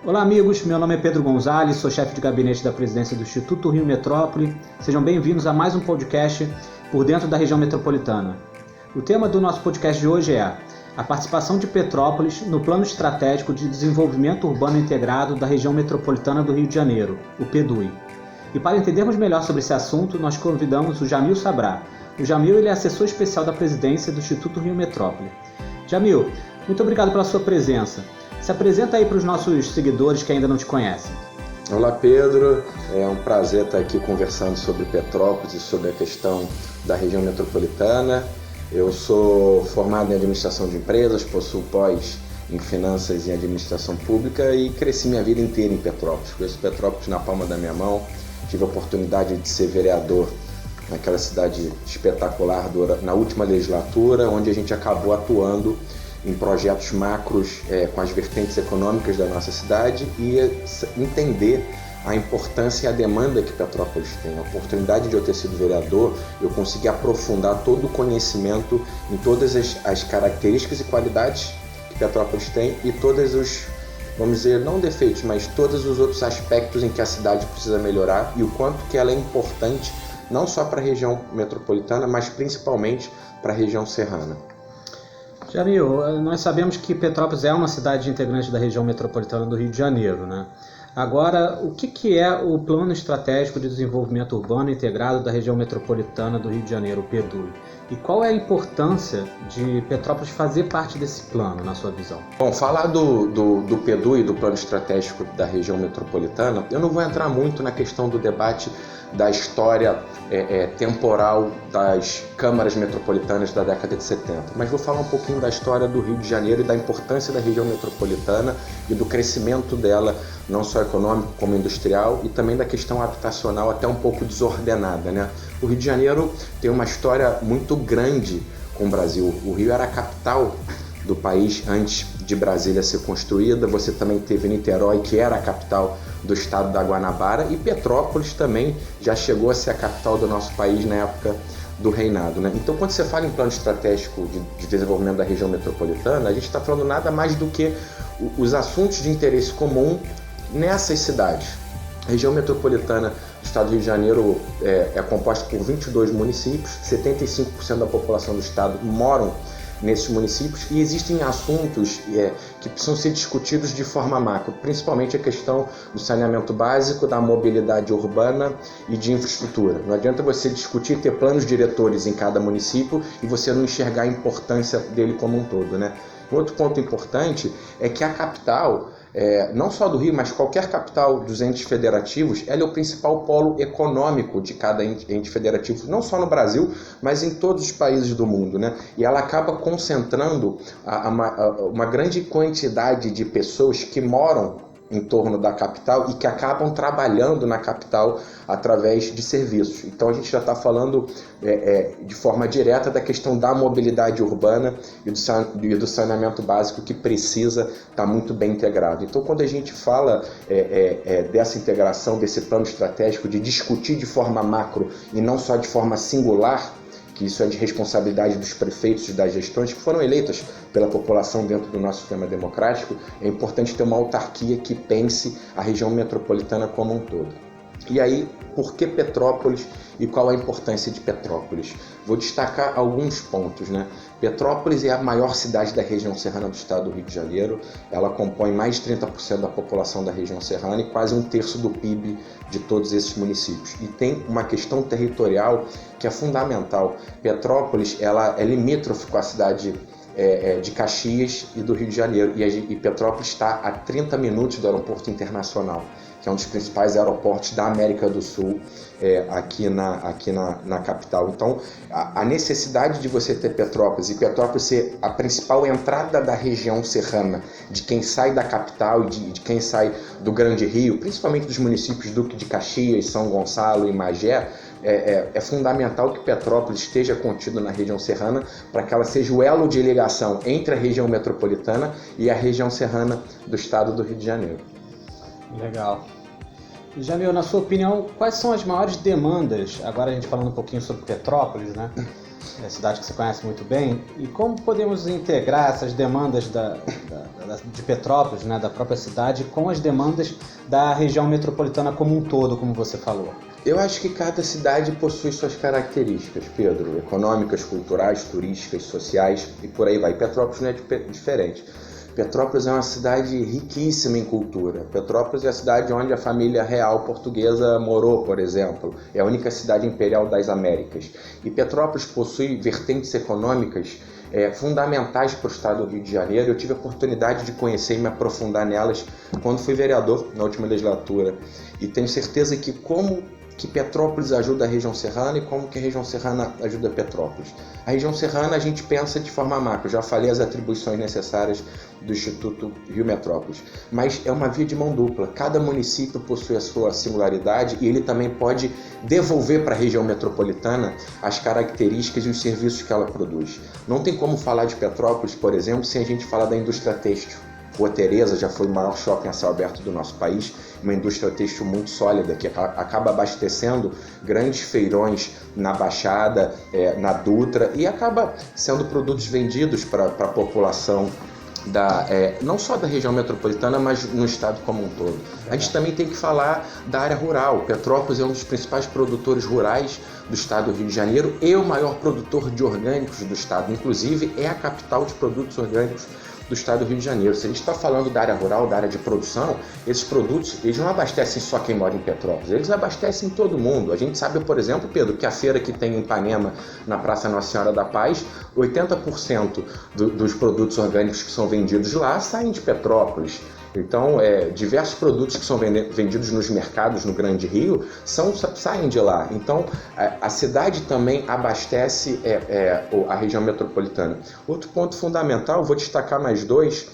Olá amigos, meu nome é Pedro Gonzalez, sou chefe de gabinete da presidência do Instituto Rio Metrópole. Sejam bem-vindos a mais um podcast por dentro da região metropolitana. O tema do nosso podcast de hoje é a participação de Petrópolis no Plano Estratégico de Desenvolvimento Urbano Integrado da região metropolitana do Rio de Janeiro, o PEDUI. E para entendermos melhor sobre esse assunto, nós convidamos o Jamil Sabrá. O Jamil ele é assessor especial da presidência do Instituto Rio Metrópole. Jamil, muito obrigado pela sua presença. Se apresenta aí para os nossos seguidores que ainda não te conhecem. Olá Pedro, é um prazer estar aqui conversando sobre Petrópolis e sobre a questão da região metropolitana. Eu sou formado em administração de empresas, possuo pós em finanças e administração pública e cresci minha vida inteira em Petrópolis. Conheço Petrópolis na palma da minha mão, tive a oportunidade de ser vereador naquela cidade espetacular na última legislatura, onde a gente acabou atuando em projetos macros com as vertentes econômicas da nossa cidade e entender a importância e a demanda que Petrópolis tem. A oportunidade de eu ter sido vereador, eu consegui aprofundar todo o conhecimento em todas as características e qualidades que Petrópolis tem e todos os, vamos dizer, não defeitos, mas todos os outros aspectos em que a cidade precisa melhorar e o quanto que ela é importante, não só para a região metropolitana, mas principalmente para a região serrana. Jamil, nós sabemos que Petrópolis é uma cidade integrante da região metropolitana do Rio de Janeiro, né? Agora, o que é o Plano Estratégico de Desenvolvimento Urbano Integrado da região metropolitana do Rio de Janeiro, o PEDUI? E qual é a importância de Petrópolis fazer parte desse plano, na sua visão? Bom, falar do PEDUI, do Plano Estratégico da região metropolitana, eu não vou entrar muito na questão do debate da história temporal das câmaras metropolitanas da década de 70, mas vou falar um pouquinho da história do Rio de Janeiro e da importância da região metropolitana e do crescimento dela, não só econômico como industrial, e também da questão habitacional até um pouco desordenada, né? O Rio de Janeiro tem uma história muito grande com o Brasil. O Rio era a capital do país antes de Brasília ser construída. Você também teve Niterói, que era a capital do estado da Guanabara, e Petrópolis também já chegou a ser a capital do nosso país na época do reinado, né? Então, quando você fala em plano estratégico de desenvolvimento da região metropolitana, a gente está falando nada mais do que os assuntos de interesse comum nessas cidades. A região metropolitana do estado do Rio de Janeiro é composta por 22 municípios, 75% da população do estado moram nesses municípios e existem assuntos que precisam ser discutidos de forma macro, principalmente a questão do saneamento básico, da mobilidade urbana e de infraestrutura. Não adianta você discutir, ter planos diretores em cada município e você não enxergar a importância dele como um todo, né? Um outro ponto importante é que a capital, não só do Rio, mas qualquer capital dos entes federativos, ela é o principal polo econômico de cada ente federativo, não só no Brasil, mas em todos os países do mundo, né? E ela acaba concentrando uma grande quantidade de pessoas que moram em torno da capital e que acabam trabalhando na capital através de serviços. Então a gente já está falando de forma direta da questão da mobilidade urbana e do saneamento básico que precisa estar muito bem integrado. Então quando a gente fala dessa integração, desse plano estratégico, de discutir de forma macro e não só de forma singular, que isso é de responsabilidade dos prefeitos e das gestões que foram eleitas pela população dentro do nosso sistema democrático, é importante ter uma autarquia que pense a região metropolitana como um todo. E aí, por que Petrópolis e qual a importância de Petrópolis? Vou destacar alguns pontos, né? Petrópolis é a maior cidade da região serrana do estado do Rio de Janeiro. Ela compõe mais de 30% da população da região serrana e quase 1/3 do PIB de todos esses municípios. E tem uma questão territorial que é fundamental. Petrópolis ela é limítrofe com a cidade de Caxias e do Rio de Janeiro. E Petrópolis está a 30 minutos do aeroporto internacional, que é um dos principais aeroportos da América do Sul, aqui na capital. Então, a necessidade de você ter Petrópolis, e Petrópolis ser a principal entrada da região serrana, de quem sai da capital e de quem sai do Grande Rio, principalmente dos municípios Duque de Caxias, São Gonçalo e Magé, é fundamental que Petrópolis esteja contido na região serrana para que ela seja o elo de ligação entre a região metropolitana e a região serrana do estado do Rio de Janeiro. Legal. Jamil, na sua opinião, quais são as maiores demandas, agora a gente falando um pouquinho sobre Petrópolis, né? É a cidade que você conhece muito bem. E como podemos integrar essas demandas de Petrópolis, né, da própria cidade, com as demandas da região metropolitana como um todo, como você falou? Eu acho que cada cidade possui suas características, Pedro, econômicas, culturais, turísticas, sociais e por aí vai. Petrópolis não é diferente. Petrópolis é uma cidade riquíssima em cultura. Petrópolis é a cidade onde a família real portuguesa morou, por exemplo. É a única cidade imperial das Américas. E Petrópolis possui vertentes econômicas fundamentais para o estado do Rio de Janeiro. Eu tive a oportunidade de conhecer e me aprofundar nelas quando fui vereador na última legislatura. E tenho certeza que que Petrópolis ajuda a região serrana e como que a região serrana ajuda Petrópolis. A região serrana a gente pensa de forma macro, já falei as atribuições necessárias do Instituto Rio Metrópolis, mas é uma via de mão dupla. Cada município possui a sua singularidade e ele também pode devolver para a região metropolitana as características e os serviços que ela produz. Não tem como falar de Petrópolis, por exemplo, sem a gente falar da indústria têxtil. Rua Tereza já foi o maior shopping a céu aberto do nosso país, uma indústria têxtil muito sólida que acaba abastecendo grandes feirões na Baixada, na Dutra e acaba sendo produtos vendidos para a população não só da região metropolitana, mas no estado como um todo. A gente também tem que falar da área rural. Petrópolis é um dos principais produtores rurais do estado do Rio de Janeiro e o maior produtor de orgânicos do estado. Inclusive, é a capital de produtos orgânicos do estado do Rio de Janeiro. Se a gente está falando da área rural, da área de produção, esses produtos eles não abastecem só quem mora em Petrópolis, eles abastecem todo mundo. A gente sabe, por exemplo, Pedro, que a feira que tem em Ipanema, na Praça Nossa Senhora da Paz, 80% dos produtos orgânicos que são vendidos lá saem de Petrópolis. Então, diversos produtos que são vendidos nos mercados no Grande Rio saem de lá. Então, a cidade também abastece a região metropolitana. Outro ponto fundamental, vou destacar mais dois,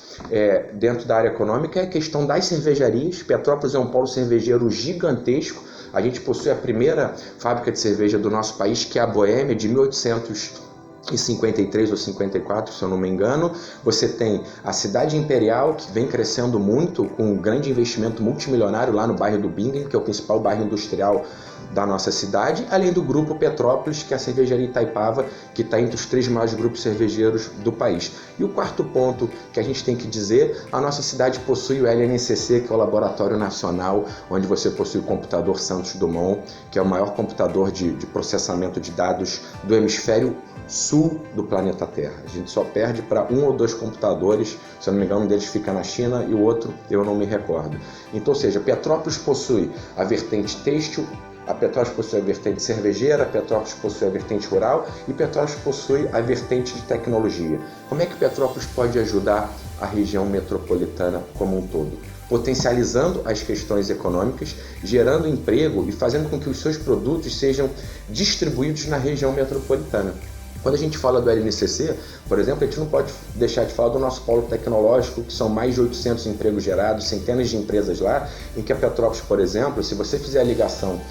dentro da área econômica, é a questão das cervejarias. Petrópolis é um polo cervejeiro gigantesco. A gente possui a primeira fábrica de cerveja do nosso país, que é a Boêmia, de 1853 ou 54, se eu não me engano. Você tem a Cidade Imperial, que vem crescendo muito, com um grande investimento multimilionário lá no bairro do Bingen, que é o principal bairro industrial da nossa cidade, além do Grupo Petrópolis, que é a cervejaria Itaipava, que está entre os 3 maiores grupos cervejeiros do país. E o quarto ponto que a gente tem que dizer, a nossa cidade possui o LNCC, que é o Laboratório Nacional, onde você possui o computador Santos Dumont, que é o maior computador de processamento de dados do hemisfério sul do planeta Terra. A gente só perde para 1 ou 2 computadores, se eu não me engano, um deles fica na China e o outro eu não me recordo. Então, ou seja, Petrópolis possui a vertente têxtil, a Petrópolis possui a vertente cervejeira, a Petrópolis possui a vertente rural e Petrópolis possui a vertente de tecnologia. Como é que Petrópolis pode ajudar a região metropolitana como um todo? Potencializando as questões econômicas, gerando emprego e fazendo com que os seus produtos sejam distribuídos na região metropolitana. Quando a gente fala do LNCC, por exemplo, a gente não pode deixar de falar do nosso polo tecnológico, que são mais de 800 empregos gerados, centenas de empresas lá, em que a Petrópolis, por exemplo, se você fizer a ligação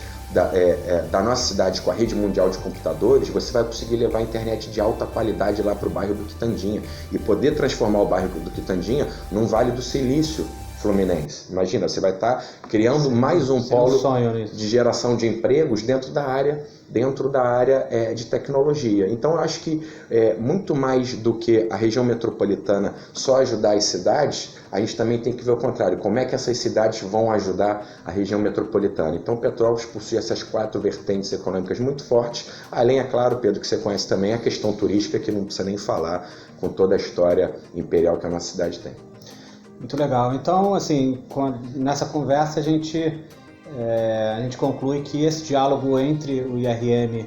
da nossa cidade com a rede mundial de computadores, você vai conseguir levar a internet de alta qualidade lá para o bairro do Quitandinha e poder transformar o bairro do Quitandinha num Vale do Silício fluminense. Imagina, você vai estar criando mais um polo de geração de empregos dentro da área de tecnologia. Então, eu acho que muito mais do que a região metropolitana só ajudar as cidades, a gente também tem que ver o contrário, como é que essas cidades vão ajudar a região metropolitana. Então, Petrópolis possui essas 4 vertentes econômicas muito fortes, além, é claro, Pedro, que você conhece também a questão turística, que não precisa nem falar, com toda a história imperial que a nossa cidade tem. Muito legal. Então, assim, nessa conversa a gente conclui que esse diálogo entre o IRM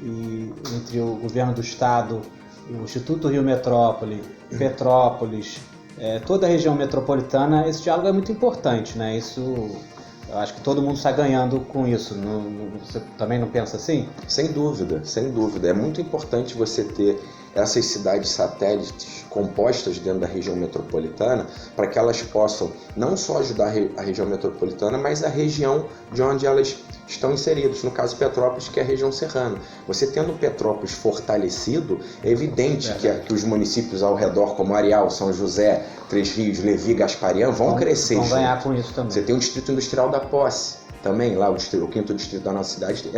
e entre o governo do estado, o Instituto Rio Metrópole, Petrópolis, toda a região metropolitana, esse diálogo é muito importante, né? Isso, eu acho que todo mundo está ganhando com isso. Você também não pensa assim? Sem dúvida, sem dúvida. É muito importante você ter essas cidades satélites compostas dentro da região metropolitana para que elas possam não só ajudar a região metropolitana, mas a região de onde elas estão inseridas, no caso Petrópolis, que é a região serrana. Você tendo Petrópolis fortalecido, é evidente que os municípios ao redor, como Areal, São José, Três Rios, Levi, Gasparian, vão crescer. Vão ganhar com isso também. Você tem o Distrito Industrial da Posse também, lá o 5º distrito da nossa cidade,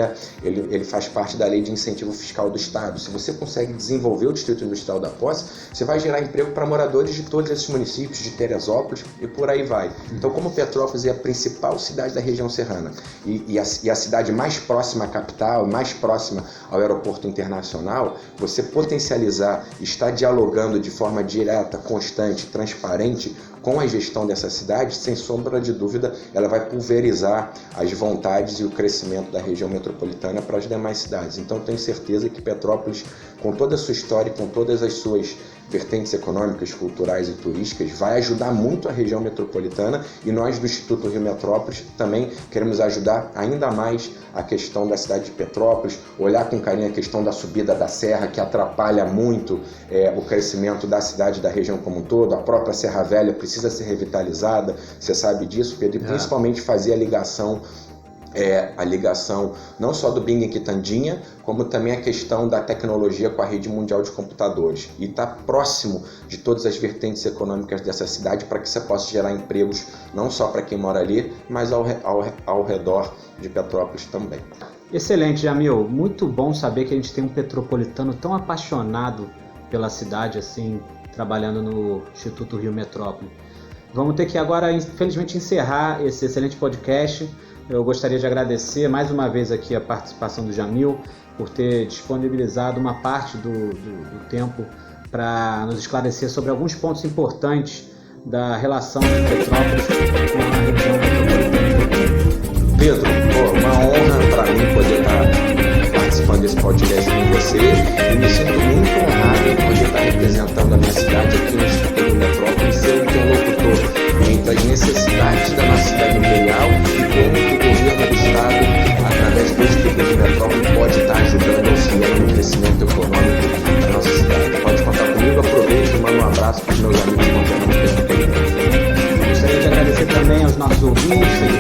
ele faz parte da lei de incentivo fiscal do Estado. Se você consegue desenvolver o distrito industrial da Posse, você vai gerar emprego para moradores de todos esses municípios, de Teresópolis e por aí vai. Então, como Petrópolis é a principal cidade da região serrana e a cidade mais próxima à capital, mais próxima ao aeroporto internacional, você potencializar, estar dialogando de forma direta, constante, transparente com a gestão dessa cidade, sem sombra de dúvida, ela vai pulverizar as vontades e o crescimento da região metropolitana para as demais cidades. Então, tenho certeza que Petrópolis, com toda a sua história e com todas as suas vertentes econômicas, culturais e turísticas, vai ajudar muito a região metropolitana, e nós do Instituto Rio Metrópolis também queremos ajudar ainda mais a questão da cidade de Petrópolis, olhar com carinho a questão da subida da serra, que atrapalha muito o crescimento da cidade, da região como um todo. A própria Serra Velha precisa ser revitalizada, você sabe disso, Pedro, e principalmente fazer a ligação não só do Bing em Quitandinha, como também a questão da tecnologia com a rede mundial de computadores, e está próximo de todas as vertentes econômicas dessa cidade para que você possa gerar empregos não só para quem mora ali, mas ao redor de Petrópolis também. Excelente, Jamil. Muito bom saber que a gente tem um petropolitano tão apaixonado pela cidade, assim, trabalhando no Instituto Rio Metrópole. Vamos ter que agora, infelizmente, encerrar esse excelente podcast. Eu gostaria de agradecer mais uma vez aqui a participação do Jamil por ter disponibilizado uma parte do tempo para nos esclarecer sobre alguns pontos importantes da relação de Petrópolis com a região metropolitana. Pedro, uma honra para mim poder estar participando desse podcast com você, e me sinto muito honrado de poder estar representando a minha cidade aqui no Instituto Rio Metrópole, ser um interlocutor entre as necessidades da nossa cidade imperial e como o governo do Estado, através do Instituto Rio Metrópole, pode estar ajudando, auxiliando no crescimento econômico da nossa cidade. Pode contar comigo, aproveito e mando um abraço para os meus amigos que estão vendo. Gostaria de agradecer também aos nossos ouvintes,